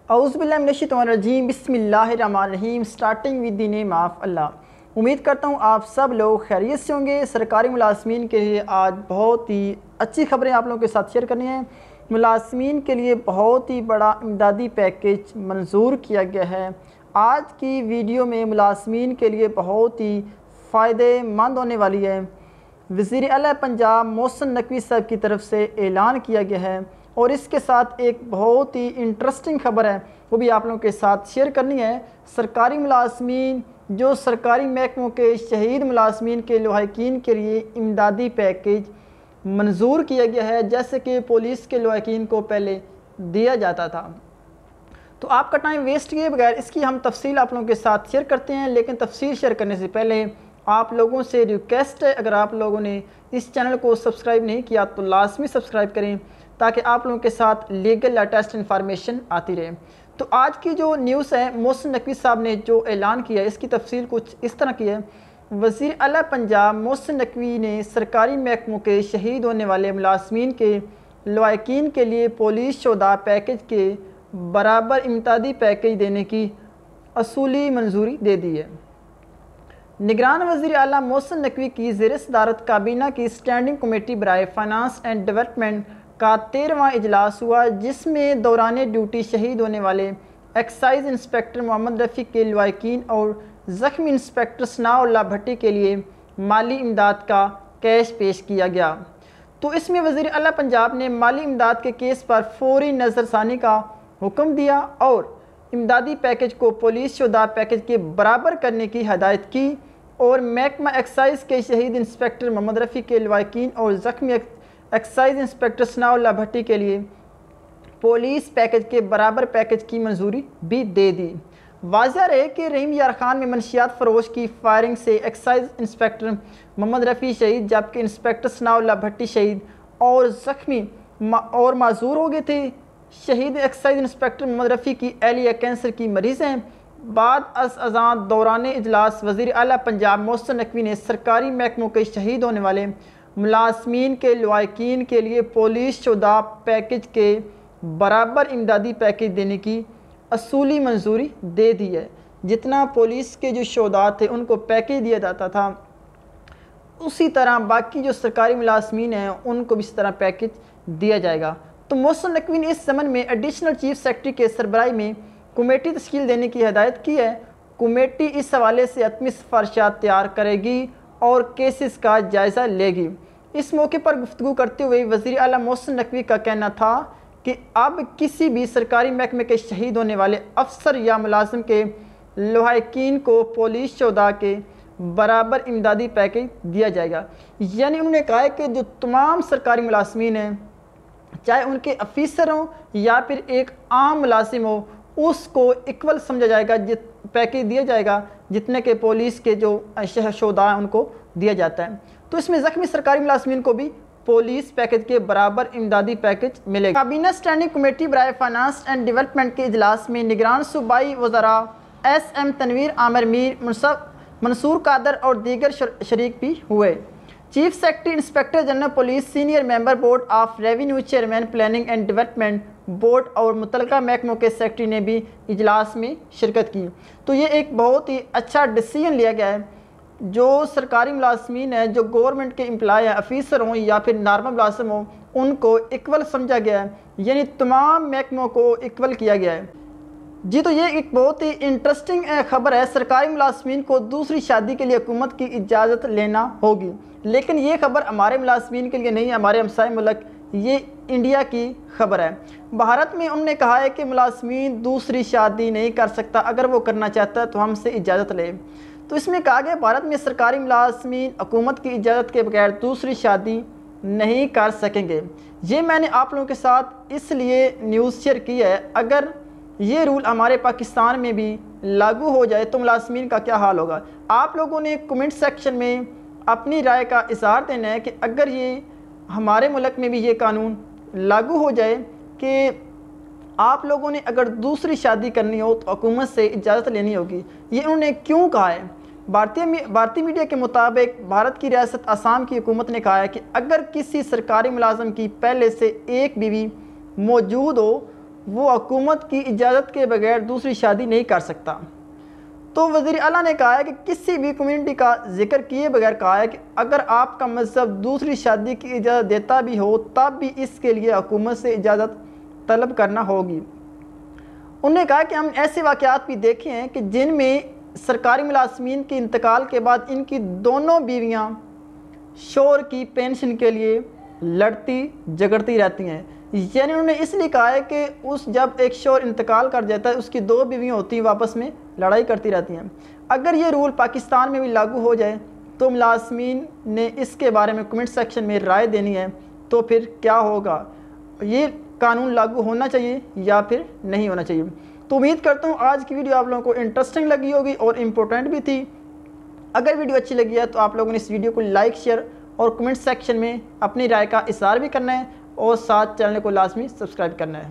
اعوذ باللہ من الشیطان الرجیم، بسم اللہ الرحمن الرحیم، starting with the name of Allah. امید کرتا ہوں آپ سب لوگ خیریت سے ہوں گے۔ سرکاری ملازمین کے لیے آج بہت ہی اچھی خبریں آپ لوگوں کے ساتھ شیئر کرنی ہیں۔ ملازمین کے لیے بہت ہی بڑا امدادی پیکیج منظور کیا گیا ہے۔ آج کی ویڈیو میں ملازمین کے لیے بہت ہی فائدہ مند ہونے والی ہے۔ وزیر اعلیٰ پنجاب محسن نقوی صاحب کی طرف سے اعلان کیا گیا ہے، اور اس کے ساتھ ایک بہت ہی انٹرسٹنگ خبر ہے، وہ بھی آپ لوگوں کے ساتھ شیئر کرنی ہے۔ سرکاری ملازمین جو سرکاری محکموں کے شہید ملازمین کے لواحقین کے لیے امدادی پیکیج منظور کیا گیا ہے، جیسے کہ پولیس کے لواحقین کو پہلے دیا جاتا تھا۔ تو آپ کا ٹائم ویسٹ کیے بغیر اس کی ہم تفصیل آپ لوگوں کے ساتھ شیئر کرتے ہیں، لیکن تفصیل شیئر کرنے سے پہلے آپ لوگوں سے ریکویسٹ ہے، اگر آپ لوگوں نے اس چینل کو سبسکرائب نہیں کیا تو لازمی سبسکرائب کریں تاکہ آپ لوگوں کے ساتھ لیگل لیٹسٹ انفارمیشن آتی رہے۔ تو آج کی جو نیوز ہے، محسن نقوی صاحب نے جو اعلان کیا ہے، اس کی تفصیل کچھ اس طرح کی ہے۔ وزیر اعلیٰ پنجاب محسن نقوی نے سرکاری محکموں کے شہید ہونے والے ملازمین کے لواحقین کے لیے پولیس شہداء پیکیج کے برابر امدادی پیکیج دینے کی اصولی منظوری دے دی ہے۔ نگران وزیر اعلیٰ محسن نقوی کی زیر صدارت کابینہ کی اسٹینڈنگ کمیٹی برائے فائنانس اینڈ ڈیولپمنٹ کا 13واں اجلاس ہوا، جس میں دوران ڈیوٹی شہید ہونے والے ایکسائز انسپکٹر محمد رفیع کے لواحقین اور زخمی انسپکٹر ثناء اللہ بھٹی کے لیے مالی امداد کا کیش پیش کیا گیا۔ تو اس میں وزیر اعلیٰ پنجاب نے مالی امداد کے کیس پر فوری نظر ثانی کا حکم دیا اور امدادی پیکیج کو پولیس شہداء پیکیج کے برابر کرنے کی ہدایت کی، اور محکمہ ایکسائز کے شہید انسپکٹر محمد رفیع کے لواحقین اور زخمی ایکسائز انسپکٹر ثناء اللہ بھٹی کے لیے پولیس پیکیج کے برابر پیکیج کی منظوری بھی دے دی۔ واضح رہے کہ رحیم یار خان میں منشیات فروش کی فائرنگ سے ایکسائز انسپکٹر محمد رفیع شہید، جبکہ انسپکٹر ثناء اللہ بھٹی شہید اور زخمی اور معذور ہو گئے تھے۔ شہید ایکسائز انسپکٹر محمد رفیع کی اہلیہ کینسر کی مریض ہیں۔ بعد از اذان دوران اجلاس وزیر اعلیٰ پنجاب محسن نقوی نے سرکاری محکموں کے شہید ہونے والے ملازمین کے لواحقین کے لیے پولیس شہداء پیکیج کے برابر امدادی پیکیج دینے کی اصولی منظوری دے دی ہے۔ جتنا پولیس کے جو شہداء تھے ان کو پیکیج دیا جاتا تھا، اسی طرح باقی جو سرکاری ملازمین ہیں ان کو بھی اس طرح پیکیج دیا جائے گا۔ تو محسن نقوی نے اس ضمن میں ایڈیشنل چیف سیکرٹری کے سربراہی میں کمیٹی تشکیل دینے کی ہدایت کی ہے۔ کمیٹی اس حوالے سے حتمی سفارشات تیار کرے گی اور کیسز کا جائزہ لے گی۔ اس موقع پر گفتگو کرتے ہوئے وزیر اعلیٰ محسن نقوی کا کہنا تھا کہ اب کسی بھی سرکاری محکمے کے شہید ہونے والے افسر یا ملازم کے لواحقین کو پولیس شہداء کے برابر امدادی پیکیج دیا جائے گا۔ یعنی انہوں نے کہا ہے کہ جو تمام سرکاری ملازمین ہیں، چاہے ان کے افیسر ہوں یا پھر ایک عام ملازم ہو، اس کو ایکول سمجھا جائے گا، پیکیج دیا جائے گا جتنے کے پولیس کے جو شہداء ہیں ان کو دیا جاتا ہے۔ تو اس میں زخمی سرکاری ملازمین کو بھی پولیس پیکیج کے برابر امدادی پیکیج ملے گا۔ کابینہ اسٹینڈنگ کمیٹی برائے فائنانس اینڈ ڈیولپمنٹ کے اجلاس میں نگران صوبائی وزراء ایس ایم تنویر، عامر میر، منصور قادر اور دیگر شریک بھی ہوئے۔ Chief secretary inspector general police, senior member board of revenue, chairman planning and development board اور متعلقہ محکموں کے سیکرٹری نے بھی اجلاس میں شرکت کی۔ تو یہ ایک بہت ہی اچھا ڈیسیژن لیا گیا ہے۔ جو سرکاری ملازمین ہیں، جو گورنمنٹ کے امپلائی ہیں، افیسر ہوں یا پھر نارمل ملازم ہوں، ان کو ایکول سمجھا گیا ہے، یعنی تمام محکموں کو ایکول کیا گیا ہے۔ جی تو یہ ایک بہت ہی انٹرسٹنگ خبر ہے۔ سرکاری ملازمین کو دوسری شادی کے لیے حکومت کی اجازت لینا ہوگی، لیکن یہ خبر ہمارے ملازمین کے لیے نہیں ہے، ہمارے ہمسائے ملک، یہ انڈیا کی خبر ہے۔ بھارت میں انہوں نے کہا ہے کہ ملازمین دوسری شادی نہیں کر سکتا، اگر وہ کرنا چاہتا ہے تو ہم سے اجازت لے۔ تو اس میں کہا گیا بھارت میں سرکاری ملازمین حکومت کی اجازت کے بغیر دوسری شادی نہیں کر سکیں گے۔ یہ میں نے آپ لوگوں کے ساتھ اس لیے نیوز شیئر کی ہے، اگر یہ رول ہمارے پاکستان میں بھی لاگو ہو جائے تو ملازمین کا کیا حال ہوگا۔ آپ لوگوں نے کمنٹ سیکشن میں اپنی رائے کا اظہار دینا ہے کہ اگر یہ ہمارے ملک میں بھی یہ قانون لاگو ہو جائے کہ آپ لوگوں نے اگر دوسری شادی کرنی ہو تو حکومت سے اجازت لینی ہوگی، یہ انہوں نے کیوں کہا ہے؟ بھارتی میڈیا کے مطابق بھارت کی ریاست آسام کی حکومت نے کہا ہے کہ اگر کسی سرکاری ملازم کی پہلے سے ایک بیوی موجود ہو وہ حکومت کی اجازت کے بغیر دوسری شادی نہیں کر سکتا۔ تو وزیر اعلیٰ نے کہا ہے کہ کسی بھی کمیونٹی کا ذکر کیے بغیر کہا ہے کہ اگر آپ کا مذہب دوسری شادی کی اجازت دیتا بھی ہو تب بھی اس کے لیے حکومت سے اجازت طلب کرنا ہوگی۔ انہوں نے کہا کہ ہم ایسے واقعات بھی دیکھے ہیں کہ جن میں سرکاری ملازمین کے انتقال کے بعد ان کی دونوں بیویاں شوہر کی پینشن کے لیے لڑتی جھگڑتی رہتی ہیں۔ یعنی انہوں نے اس لیے کہا ہے کہ جب ایک شوہر انتقال کر جاتا ہے اس کی دو بیویاں ہوتی ہیں آپس میں لڑائی کرتی رہتی ہیں۔ اگر یہ رول پاکستان میں بھی لاگو ہو جائے تو ملازمین نے اس کے بارے میں کمنٹ سیکشن میں رائے دینی ہے، تو پھر کیا ہوگا، یہ قانون لاگو ہونا چاہیے یا پھر نہیں ہونا چاہیے۔ تو امید کرتا ہوں آج کی ویڈیو آپ لوگوں کو انٹرسٹنگ لگی ہوگی اور امپورٹنٹ بھی تھی۔ اگر ویڈیو اچھی لگی ہے تو آپ لوگوں نے اس ویڈیو کو لائک، شیئر اور کمنٹ سیکشن میں اپنی رائے کا اظہار بھی کرنا ہے، اور ساتھ چینل کو لازمی سبسکرائب کرنا ہے۔